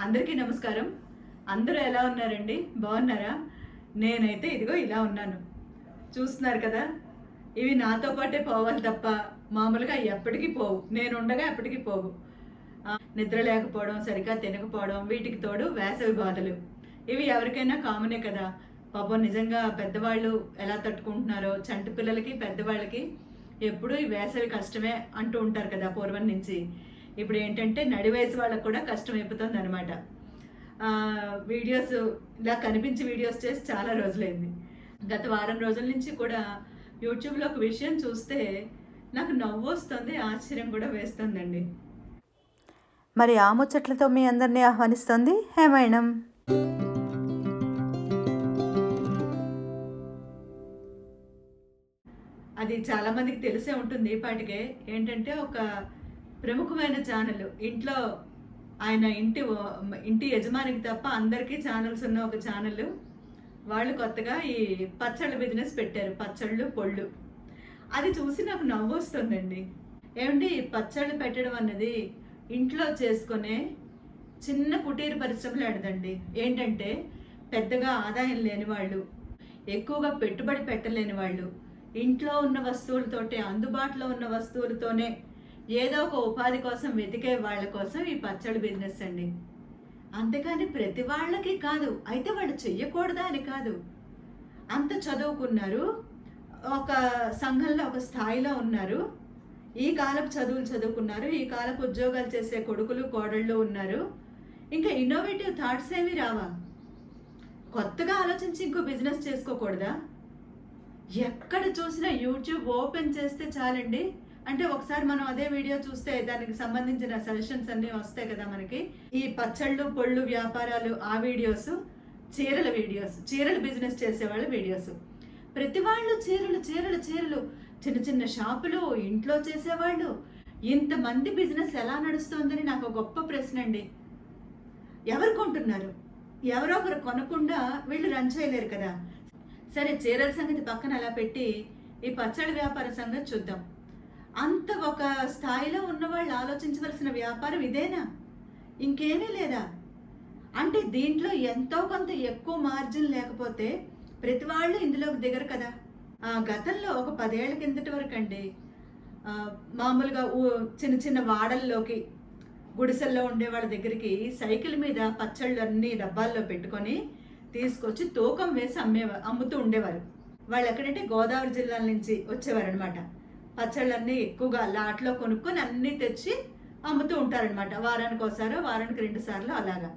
అందరికీ నమస్కారం. అందరూ ఎలా ఉన్నారండి? బాగున్నారా? నేనైతే ఇదిగో ఇలా ఉన్నాను. చూస్తున్నారు కదా! ఇవి నాతో పాటే పోవాలి తప్ప మామూలుగా ఎప్పటికీ పోవు. నేనుండగా ఎప్పటికీ పోవు. నిద్ర లేకపోవడం, సరిగ్గా తినకపోవడం, వీటికి తోడు వేసవి బాధలు. ఇవి ఎవరికైనా కామనే కదా! పాపం నిజంగా పెద్దవాళ్ళు ఎలా తట్టుకుంటున్నారో, చంటి పిల్లలకి, పెద్దవాళ్ళకి ఎప్పుడూ ఈ వేసవి కష్టమే అంటూ ఉంటారు కదా పూర్వం నుంచి. ఇప్పుడు ఏంటంటే నడి వయసు వాళ్ళకు కూడా కష్టం అయిపోతుంది అనమాట. వీడియోస్ ఇలా కనిపించి వీడియోస్ చేసి చాలా రోజులైంది. గత వారం రోజుల నుంచి కూడా యూట్యూబ్లో ఒక విషయం చూస్తే నాకు నవ్వు వస్తుంది, ఆశ్చర్యం కూడా వేస్తుందండి. మరి ఆ ముచ్చట్లతో మీ అందరినీ ఆహ్వానిస్తుంది హేమాయణం. అది చాలామందికి తెలిసే ఉంటుంది ఇప్పటికే. ఏంటంటే ఒక ప్రముఖమైన ఛానల్, ఇంట్లో ఆయన ఇంటి యజమానికి తప్ప అందరికీ ఛానల్స్ ఉన్న ఒక ఛానల్ వాళ్ళు కొత్తగా ఈ పచ్చళ్ళ బిజినెస్ పెట్టారు. పచ్చళ్ళు, పొళ్ళు. అది చూసి నాకు నవ్వు వస్తుందండి. ఏమండి, పచ్చళ్ళు పెట్టడం అన్నది ఇంట్లో చేసుకునే చిన్న కుటీర పరిశ్రమలు ఆడదండి. ఏంటంటే పెద్దగా ఆదాయం లేని వాళ్ళు, ఎక్కువగా పెట్టుబడి పెట్టలేని వాళ్ళు, ఇంట్లో ఉన్న వస్తువులతోటే, అందుబాటులో ఉన్న వస్తువులతోనే ఏదో ఒక ఉపాధి కోసం వెతికే వాళ్ళ కోసం ఈ పచ్చడి బిజినెస్ అండి. అంతేకాని ప్రతి వాళ్ళకి కాదు. అయితే వాళ్ళు చెయ్యకూడదా అని కాదు. అంత చదువుకున్నారు, ఒక సంఘంలో ఒక స్థాయిలో ఉన్నారు, ఈ కాలపు చదువులు చదువుకున్నారు, ఈ కాలపు ఉద్యోగాలు చేసే కొడుకులు కోడళ్ళు ఉన్నారు. ఇంకా ఇన్నోవేటివ్ థాట్స్ ఏమి రావా? కొత్తగా ఆలోచించి ఇంకో బిజినెస్ చేసుకోకూడదా? ఎక్కడ చూసినా యూట్యూబ్ ఓపెన్ చేస్తే చాలండి. అంటే ఒకసారి మనం అదే వీడియో చూస్తే దానికి సంబంధించిన సజెషన్స్ అన్నీ వస్తాయి కదా మనకి. ఈ పచ్చళ్ళు, పొళ్ళు వ్యాపారాలు ఆ వీడియోస్, చీరల వీడియోస్, చీరలు బిజినెస్ చేసేవాళ్ళ వీడియోస్. ప్రతి వాళ్ళు చీరలు చీరలు చీరలు, చిన్న చిన్న షాపులు, ఇంట్లో చేసేవాళ్ళు. ఇంతమంది బిజినెస్ ఎలా నడుస్తోందని నాకు గొప్ప ప్రశ్న అండి. ఎవరు కొంటున్నారు? ఎవరో ఒకరు కొనకుండా వీళ్ళు రన్ చేయలేరు కదా. సరే, చీరల సంగతి పక్కన అలా పెట్టి ఈ పచ్చడి వ్యాపార సంగతి చూద్దాం. అంత ఒక స్థాయిలో ఉన్నవాళ్ళు ఆలోచించవలసిన వ్యాపారం ఇదేనా? ఇంకేమీ లేదా? అంటే దీంట్లో ఎంతో కొంత ఎక్కువ మార్జిన్ లేకపోతే ప్రతి వాళ్ళు ఇందులోకి దిగరు కదా. గతంలో ఒక 10 ఏళ్ల కిందటి వరకు అండి, మామూలుగా చిన్న చిన్న వాడల్లోకి, గుడిసెల్లో ఉండే వాళ్ళ దగ్గరికి సైకిల్ మీద పచ్చళ్ళు అన్ని డబ్బాల్లో పెట్టుకొని తీసుకొచ్చి తూకం వేసి అమ్ముతూ ఉండేవారు. వాళ్ళు ఎక్కడంటే గోదావరి జిల్లాల నుంచి వచ్చేవారు అనమాట. పచ్చళ్ళన్నీ ఎక్కువగా లాట్లో కొనుక్కొని అన్నీ తెచ్చి అమ్ముతూ ఉంటారనమాట. వారానికి ఒకసారో, వారానికి 2 సార్లు అలాగా.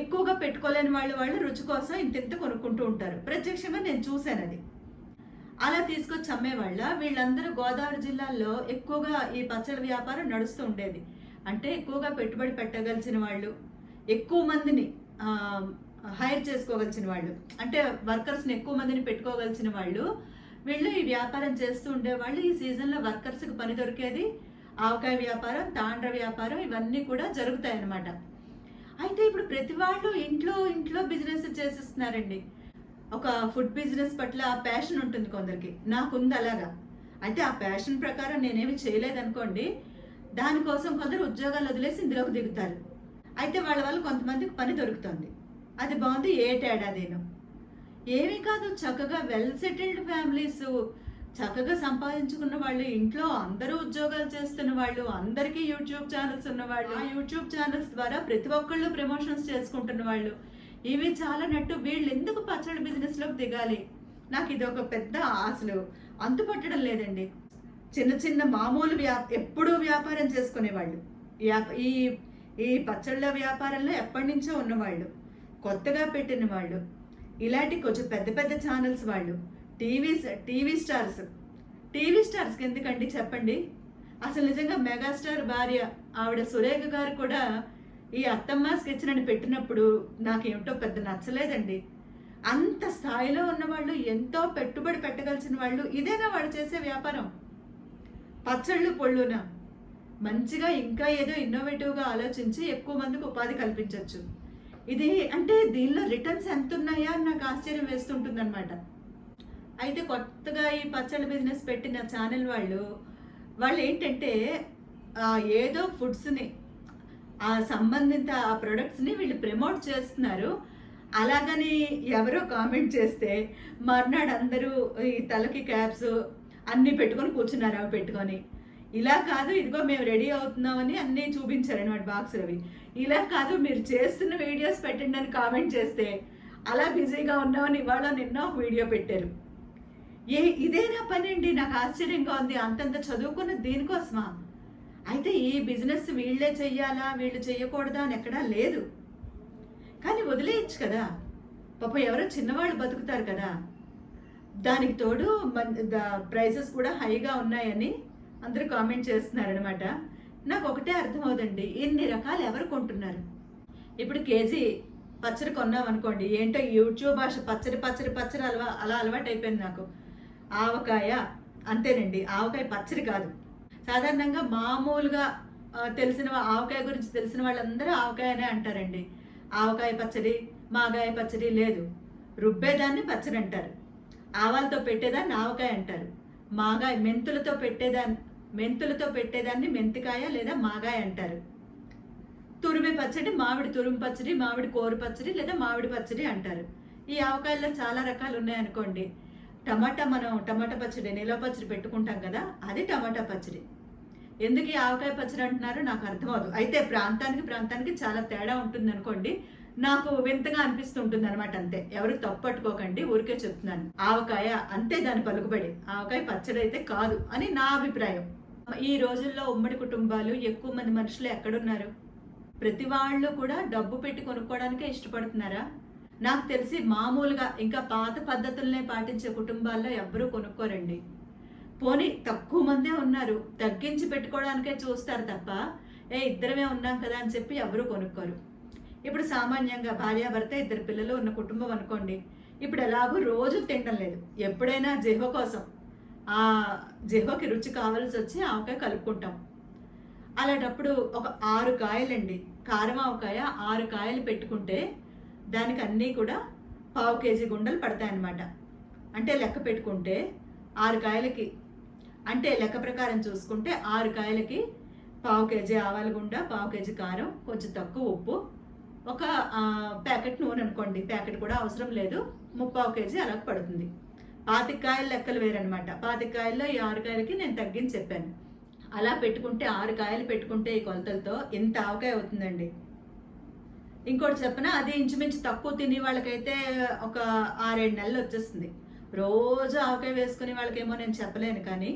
ఎక్కువగా పెట్టుకోలేని వాళ్ళు రుచి కోసం ఇంత కొనుక్కుంటూ ఉంటారు. ప్రత్యక్షంగా నేను చూశాను అది. అలా తీసుకొచ్చి అమ్మేవాళ్ళ. వీళ్ళందరూ గోదావరి జిల్లాల్లో ఎక్కువగా ఈ పచ్చళ్ళ వ్యాపారం నడుస్తూ ఉండేది. అంటే ఎక్కువగా పెట్టుబడి పెట్టగలిసిన వాళ్ళు, ఎక్కువ మందిని హైర్ చేసుకోగలిసిన వాళ్ళు, అంటే వర్కర్స్ని ఎక్కువ మందిని పెట్టుకోగలిసిన వాళ్ళు వీళ్ళు ఈ వ్యాపారం చేస్తూ ఉండేవాళ్ళు. ఈ సీజన్లో వర్కర్స్కి పని దొరికేది. ఆవకాయ వ్యాపారం, తాండ్ర వ్యాపారం ఇవన్నీ కూడా జరుగుతాయి అన్నమాట. అయితే ఇప్పుడు ప్రతి వాళ్ళు ఇంట్లో బిజినెస్ చేసేస్తున్నారండి. ఒక ఫుడ్ బిజినెస్ పట్ల ప్యాషన్ ఉంటుంది కొందరికి, నాకుంది అలాగా. అయితే ఆ ప్యాషన్ ప్రకారం నేనేమి చేయలేదనుకోండి, దానికోసం కొందరు ఉద్యోగాలు వదిలేసి ఇందులోకి దిగుతారు. అయితే వాళ్ళ వల్ల కొంతమందికి పని దొరుకుతుంది. అది బాగుంది, ఏటేడాదేను. ఏమీ కాదు, చక్కగా వెల్ సెటిల్డ్ ఫ్యామిలీస్, చక్కగా సంపాదించుకున్న వాళ్ళు, ఇంట్లో అందరూ ఉద్యోగాలు చేస్తున్న వాళ్ళు, అందరికీ యూట్యూబ్ ఛానల్స్ ఉన్నవాళ్ళు, ఆ యూట్యూబ్ ఛానల్స్ ద్వారా ప్రతి ఒక్కళ్ళు ప్రమోషన్స్ చేసుకుంటున్న వాళ్ళు. ఇవి చాలా నట్టు వీళ్ళు ఎందుకు పచ్చడి బిజినెస్లోకి దిగాలి? నాకు ఇది ఒక పెద్ద అసలు అంతుపట్టడం లేదండి. చిన్న చిన్న మామూలు ఎప్పుడూ వ్యాపారం చేసుకునేవాళ్ళు, ఈ పచ్చళ్ళ వ్యాపారంలో ఎప్పటి నుంచో ఉన్నవాళ్ళు, కొత్తగా పెట్టిన వాళ్ళు, ఇలాంటి కొంచెం పెద్ద పెద్ద ఛానల్స్ వాళ్ళు, టీవీ స్టార్స్కి ఎందుకండి చెప్పండి? అసలు నిజంగా మెగాస్టార్ భార్య ఆవిడ సురేఖ గారు కూడా ఈ అత్తమ్మ స్కెచ్ అని పెట్టినప్పుడు నాకేమిటో పెద్ద నచ్చలేదండి. అంత స్థాయిలో ఉన్నవాళ్ళు, ఎంతో పెట్టుబడి పెట్టగలిసిన వాళ్ళు, ఇదేనా వాళ్ళు చేసే వ్యాపారం? పచ్చళ్ళు, పొళ్ళునా? మంచిగా ఇంకా ఏదో ఇన్నోవేటివ్గా ఆలోచించి ఎక్కువ మందికి ఉపాధి కల్పించవచ్చు. ఇది అంటే దీనిలో రిటర్న్స్ ఎంత ఉన్నాయా అని నాకు ఆశ్చర్యం వేస్తుంటుంది అనమాట. అయితే కొత్తగా ఈ పచ్చళ్ళ బిజినెస్ పెట్టిన ఛానల్ వాళ్ళు ఏంటంటే ఏదో ఫుడ్స్ని ఆ సంబంధిత ఆ ప్రొడక్ట్స్ని వీళ్ళు ప్రమోట్ చేస్తున్నారు. అలాగని ఎవరో కామెంట్ చేస్తే మర్నాడు అందరూ ఈ తలకి క్యాప్స్ అన్నీ పెట్టుకొని కూర్చున్నారు అవి పెట్టుకొని. ఇలా కాదు, ఇదిగో మేము రెడీ అవుతున్నామని అన్నీ చూపించారనమాట బాక్సులు అవి. ఇలా కాదు, మీరు చేస్తున్న వీడియోస్ పెట్టండి అని కామెంట్ చేస్తే అలా బిజీగా ఉన్నామని ఇవాళ నిన్న ఒక వీడియో పెట్టారు. ఇదేనా పని అండి? నాకు ఆశ్చర్యంగా ఉంది. అంతంత చదువుకున్న దీనికోసమా? అయితే ఈ బిజినెస్ వీళ్ళే చెయ్యాలా, వీళ్ళు చెయ్యకూడదా అని ఎక్కడా లేదు. కానీ వదిలేయచ్చు కదా, పాపం ఎవరో చిన్నవాళ్ళు బతుకుతారు కదా. దానికి తోడు ప్రైసెస్ కూడా హైగా ఉన్నాయని అందరూ కామెంట్ చేస్తున్నారనమాట. నాకు ఒకటే అర్థమవుదండి, ఇన్ని రకాలు ఎవరు కొంటున్నారు? ఇప్పుడు కేజీ పచ్చడి కొన్నాం అనుకోండి, ఏంటో యూట్యూబ్ భాష పచ్చడి పచ్చడి పచ్చడి అలా అలవాటు అయిపోయింది నాకు. ఆవకాయ అంతేనండి, ఆవకాయ పచ్చడి కాదు. సాధారణంగా మామూలుగా తెలిసిన ఆవకాయ గురించి తెలిసిన వాళ్ళందరూ ఆవకాయనే అంటారండి. ఆవకాయ పచ్చడి, మాగాయ పచ్చడి లేదు. రుబ్బేదాన్ని పచ్చడి అంటారు, ఆవాలతో పెట్టేదాన్ని ఆవకాయ అంటారు, మాగాయ మెంతులతో పెట్టేదాన్ని మెంతికాయ లేదా మాగాయ అంటారు. తురిమే పచ్చడి మామిడి తురుము పచ్చడి, మామిడి కోరు పచ్చడి లేదా మామిడి పచ్చడి అంటారు. ఈ ఆవకాయల్లో చాలా రకాలు ఉన్నాయనుకోండి. మనం టమాటా పచ్చడి, నిలవ పచ్చడి పెట్టుకుంటాం కదా, అది టమాటా పచ్చడి. ఎందుకు ఈ ఆవకాయ పచ్చడి అంటున్నారో నాకు అర్థమవుదు. అయితే ప్రాంతానికి చాలా తేడా ఉంటుంది అనుకోండి. నాకు వింతగా అనిపిస్తుంటుంది అనమాట, అంతే. ఎవరు తప్పట్టుకోకండి, ఊరికే చెప్తున్నాను. ఆవకాయ అంతే దాని పలుకుబడి, ఆవకాయ పచ్చడి అయితే కాదు అని నా అభిప్రాయం. ఈ రోజుల్లో ఉమ్మడి కుటుంబాలు, ఎక్కువ మంది మనుషులు ఎక్కడున్నారు? ప్రతి వాళ్ళు కూడా డబ్బు పెట్టి కొనుక్కోవడానికే ఇష్టపడుతున్నారా? నాకు తెలిసి మామూలుగా ఇంకా పాత పద్ధతులనే పాటించే కుటుంబాల్లో ఎవ్వరూ కొనుక్కోరండి. పోనీ తక్కువ మందే ఉన్నారు, తగ్గించి పెట్టుకోవడానికే చూస్తారు తప్ప ఇద్దరమే ఉన్నాం కదా అని చెప్పి ఎవరూ కొనుక్కోరు. ఇప్పుడు సామాన్యంగా భార్యాభర్త, 2 పిల్లలు ఉన్న కుటుంబం అనుకోండి. ఇప్పుడు ఎలాగో రోజు తినడం లేదు, ఎప్పుడైనా జిహ్వ కోసం, ఆ జిహ్వకి రుచి కావాల్సి వచ్చి ఆవకాయ కలుపుకుంటాం. అలాంటప్పుడు ఒక 6 కాయలండి, కారం ఆవకాయ 6 కాయలు పెట్టుకుంటే దానికి అన్నీ కూడా 1/2 కేజీ గుండలు పడతాయన్నమాట. అంటే లెక్క పెట్టుకుంటే 6 కాయలకి, అంటే లెక్క ప్రకారం చూసుకుంటే 6 కాయలకి 1/2 కేజీ ఆవాల గుండ, 1/2 కేజీ కారం, కొంచెం తక్కువ ఉప్పు, ఒక ప్యాకెట్ నూనె అనుకోండి. ప్యాకెట్ కూడా అవసరం లేదు, 3/4 కేజీ అలా పడుతుంది. 25 కాయల లెక్కలు వేరనమాట. 25 కాయల్లో ఈ 6 కాయలకి నేను తగ్గించి చెప్పాను. అలా పెట్టుకుంటే 6 కాయలు పెట్టుకుంటే ఈ కొలతలతో ఇంత ఆవకాయ అవుతుందండి. ఇంకోటి చెప్పనా, అది ఇంచుమించు తక్కువ తినే వాళ్ళకైతే ఒక 6-7 నెలలు వచ్చేస్తుంది. రోజు ఆవకాయ వేసుకునే వాళ్ళకేమో నేను చెప్పలేను, కానీ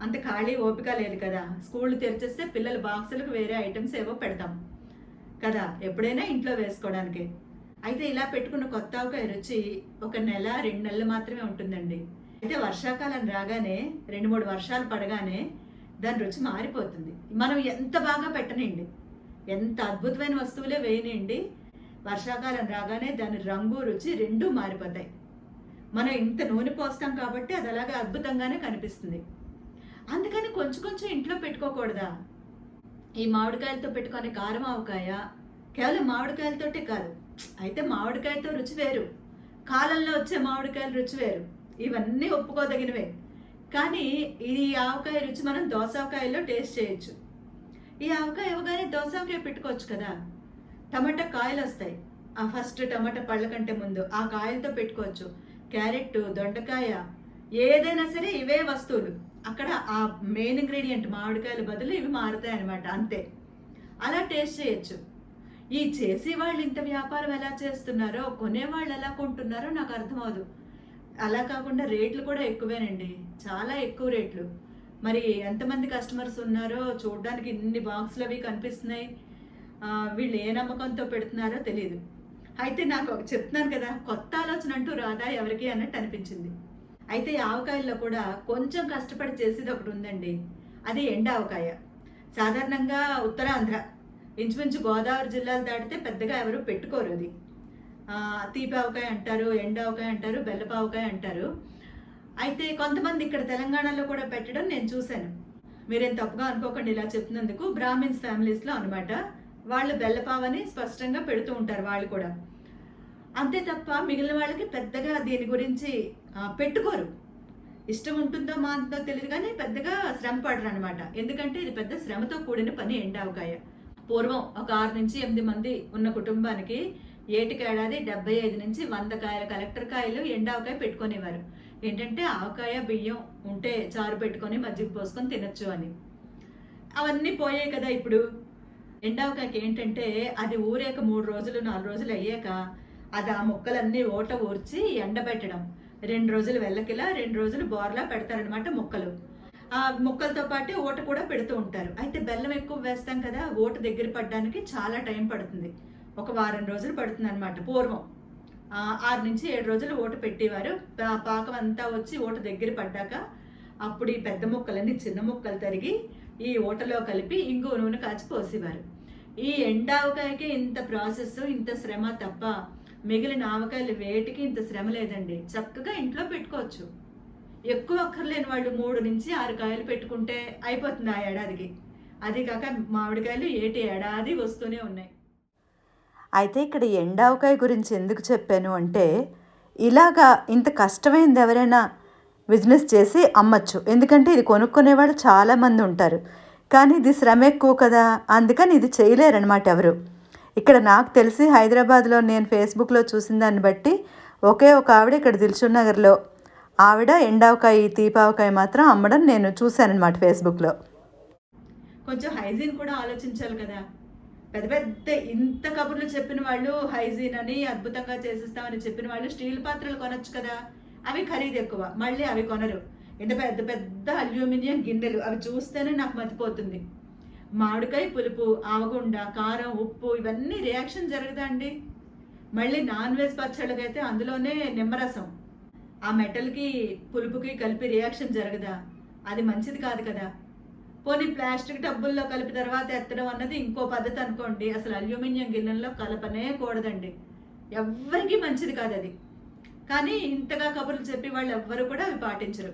అంత ఖాళీ ఓపిక లేదు కదా. స్కూళ్ళు తెరిచేస్తే పిల్లల బాక్సులకు వేరే ఐటమ్స్ ఏవో పెడతాం కదా, ఎప్పుడైనా ఇంట్లో వేసుకోవడానికి. అయితే ఇలా పెట్టుకున్న కొత్త ఆవకాయ రుచి 1 నెల 2 నెలలు మాత్రమే ఉంటుందండి. అయితే వర్షాకాలం రాగానే 2-3 వర్షాలు పడగానే దాని రుచి మారిపోతుంది. మనం ఎంత బాగా పెట్టనండి, ఎంత అద్భుతమైన వస్తువులే వేయనండి, వర్షాకాలం రాగానే దాని రంగు రుచి రెండూ మారిపోతాయి. మనం ఇంత నూనె పోస్తాం కాబట్టి అది అలాగే అద్భుతంగానే కనిపిస్తుంది. అందుకని కొంచెం ఇంట్లో పెట్టుకోకూడదా? ఈ మామిడికాయలతో పెట్టుకునే కారం ఆవకాయ కేవలం మామిడికాయలతోటే కాదు, అయితే మామిడికాయతో రుచి వేరు, కాలంలో వచ్చే మామిడికాయల రుచి వేరు, ఇవన్నీ ఒప్పుకోదగినవే. కానీ ఈ ఆవకాయ రుచి మనం దోసకాయలో టేస్ట్ చేయొచ్చు. ఈ ఆవకాయ ఇవ్వగానే దోసకాయ పెట్టుకోవచ్చు కదా. టమాటా కాయలు వస్తాయి, ఆ ఫస్ట్ టమాటా పళ్ళ కంటే ముందు ఆ కాయలతో పెట్టుకోవచ్చు. క్యారెట్, దొండకాయ, ఏదైనా సరే ఇవే వస్తువులు. అక్కడ ఆ మెయిన్ ఇంగ్రీడియంట్ మామిడికాయల బదులు ఇవి మారుతాయి అనమాట, అంతే. అలా టేస్ట్ చేయొచ్చు. ఈ చేసే వాళ్ళు ఇంత వ్యాపారం ఎలా చేస్తున్నారో, కొనేవాళ్ళు ఎలా కొంటున్నారో నాకు అర్థమవుదు. అలా కాకుండా రేట్లు కూడా ఎక్కువేనండి, చాలా ఎక్కువ రేట్లు. మరి ఎంతమంది కస్టమర్స్ ఉన్నారో చూడడానికి ఇన్ని బాక్సులు అవి కనిపిస్తున్నాయి. వీళ్ళు ఏ నమ్మకంతో పెడుతున్నారో తెలియదు. అయితే నాకు చెప్తున్నాను కదా, కొత్త ఆలోచన అంటూ రాదా ఎవరికి అన్నట్టు అనిపించింది. అయితే ఈ ఆవకాయల్లో కూడా కొంచెం కష్టపడి చేసేది ఒకటి ఉందండి, అది ఎండావకాయ. సాధారణంగా ఉత్తరాంధ్ర, ఇంచుమించు గోదావరి జిల్లాలు దాటితే పెద్దగా ఎవరు పెట్టుకోరు. అది తీపావకాయ అంటారు, ఎండావకాయ అంటారు, బెల్లపావకాయ అంటారు. అయితే కొంతమంది ఇక్కడ తెలంగాణలో కూడా పెట్టడం నేను చూశాను. మీరేం తప్పుగా అనుకోకండి ఇలా చెప్తున్నందుకు. బ్రాహ్మిన్స్ ఫ్యామిలీస్లో అనమాట, వాళ్ళు బెల్లపావని స్పష్టంగా పెడుతూ ఉంటారు వాళ్ళు కూడా. అంతే తప్ప మిగిలిన వాళ్ళకి పెద్దగా దీని గురించి పెట్టుకోరు. ఇష్టం ఉంటుందో మాంతో తెలియదు, కానీ పెద్దగా శ్రమ పడరు అనమాట. ఎందుకంటే ఇది పెద్ద శ్రమతో కూడిన పని ఎండావకాయ. పూర్వం ఒక 6 నుంచి 8 మంది ఉన్న కుటుంబానికి ఏటికేడాది 75 నుంచి 100 కాయల కలెక్టర్ కాయలు ఎండావకాయ పెట్టుకునేవారు. ఏంటంటే ఆవకాయ బియ్యం ఉంటే చారు పెట్టుకొని మజ్జిగ పోసుకొని తినొచ్చు అని. అవన్నీ పోయాయి కదా ఇప్పుడు. ఎండావకాయకి ఏంటంటే అది ఊరాక 3 రోజులు 4 రోజులు అయ్యాక అది ఆ ముక్కలన్నీ ఓట ఊర్చి ఎండబెట్టడం. 2 రోజులు వెల్లకిలా 2 రోజులు బోర్లా పెడతారనమాట ముక్కలు. ఆ ముక్కలతో పాటు ఓట కూడా పెడుతూ ఉంటారు. అయితే బెల్లం ఎక్కువ వేస్తాం కదా, ఓట దగ్గర పడడానికి చాలా టైం పడుతుంది. ఒక వారం రోజులు పడుతుంది అనమాట. పూర్వం 6 నుంచి 7 రోజులు ఓట పెట్టేవారు. పాకం అంతా వచ్చి ఓట దగ్గర పడ్డాక అప్పుడు ఈ పెద్ద ముక్కలన్నీ చిన్న ముక్కలు తరిగి ఈ ఓటలో కలిపి ఇంకో నూనె కాచి పోసేవారు. ఈ ఎండావకాయకి ఇంత ప్రాసెస్, ఇంత శ్రమ తప్ప మిగిలిన ఆవకాయలు వేటికి ఇంత శ్రమ లేదండి. చక్కగా ఇంట్లో పెట్టుకోవచ్చు. ఎక్కువ అక్కర్లేని వాళ్ళు 3 నుంచి 6 కాయలు పెట్టుకుంటే అయిపోతుంది ఆ ఏడాదికి. అది కాక మామిడికాయలు ఏడాది వస్తూనే ఉన్నాయి. అయితే ఇక్కడ ఎండావకాయ గురించి ఎందుకు చెప్పాను అంటే, ఇలాగా ఇంత కష్టమైంది ఎవరైనా బిజినెస్ చేసి అమ్మచ్చు. ఎందుకంటే ఇది కొనుక్కునేవాళ్ళు చాలామంది ఉంటారు. కానీ ఇది శ్రమ ఎక్కువ కదా, అందుకని ఇది చేయలేరనమాట ఎవరు. ఇక్కడ నాకు తెలిసి హైదరాబాద్లో నేను ఫేస్బుక్లో చూసిన దాన్ని బట్టి ఒకే ఒక ఆవిడ ఇక్కడ దిల్సుఖ్ నగర్లో ఆవిడ ఎండావకాయ తీపావకాయ మాత్రం అమ్మడం నేను చూశానమాట ఫేస్బుక్లో. కొంచెం హైజీన్ కూడా ఆలోచించాలి కదా. పెద్ద పెద్ద ఇంత కబుర్లు చెప్పిన వాళ్ళు హైజీన్ అని అద్భుతంగా చేసిస్తామని చెప్పిన వాళ్ళు స్టీల్ పాత్రలు కొనొచ్చు కదా. అవి ఖరీదు ఎక్కువ, మళ్ళీ అవి కొనరు. ఇంత పెద్ద పెద్ద అల్యూమినియం గిన్నెలు, అవి చూస్తేనే నాకు మతిపోతుంది. మామిడికాయ పులుపు, ఆవగుండ, కారం, ఉప్పు ఇవన్నీ రియాక్షన్ జరగదా అండి? మళ్ళీ నాన్ వెజ్ పచ్చళ్ళకైతే అందులోనే నిమ్మరసం, ఆ మెటల్కి పులుపుకి కలిపి రియాక్షన్ జరగదా? అది మంచిది కాదు కదా. పోనీ ప్లాస్టిక్ డబ్బుల్లో కలిపి తర్వాత ఎత్తడం అన్నది ఇంకో పద్ధతి అనుకోండి. అసలు అల్యూమినియం గిన్నెల్లో కలపనే కూడదండి. ఎవ్వరికీ మంచిది కాదు అది. కానీ ఇంతగా కబుర్లు చెప్పి వాళ్ళు ఎవ్వరు కూడా అవి పాటించరు.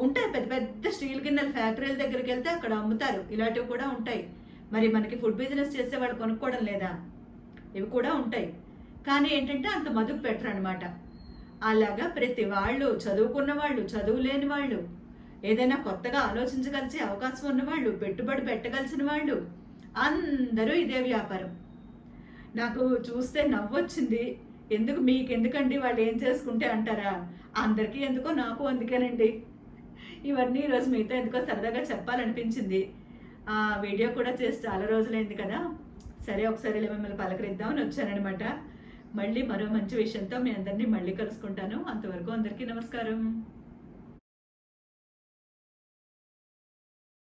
ఉంటాయి పెద్ద పెద్ద స్టీల్ గిన్నెల ఫ్యాక్టరీల దగ్గరికి వెళ్తే అక్కడ అమ్ముతారు. ఇలాంటివి కూడా ఉంటాయి. మరి మనకి ఫుడ్ బిజినెస్ చేసే వాళ్ళు కొనుక్కోవడం లేదా? ఇవి కూడా ఉంటాయి. కానీ ఏంటంటే అంత మదుపు పెట్టరు అనమాట. అలాగా ప్రతి వాళ్ళు, చదువుకున్న వాళ్ళు, చదువు లేని వాళ్ళు, ఏదైనా కొత్తగా ఆలోచించగలిసే అవకాశం ఉన్నవాళ్ళు, పెట్టుబడి పెట్టగలిసిన వాళ్ళు, అందరూ ఇదే వ్యాపారం. నాకు చూస్తే నవ్వొచ్చింది. మీకెందుకండి వాళ్ళు ఏం చేసుకుంటే అంటారా? అందరికీ ఎందుకో, నాకు అందుకేనండి. ఇవన్నీ ఈరోజు మీతో ఎందుకో సరదాగా చెప్పాలనిపించింది. ఆ వీడియో కూడా చేసి చాలా రోజులైంది కదా. సరే ఒకసారి మిమ్మల్ని పలకరిద్దామని వచ్చానమాట. మళ్ళీ మరో మంచి విషయంతో మీ అందరినీ మళ్ళీ కలుసుకుంటాను. అంతవరకు అందరికీ నమస్కారం.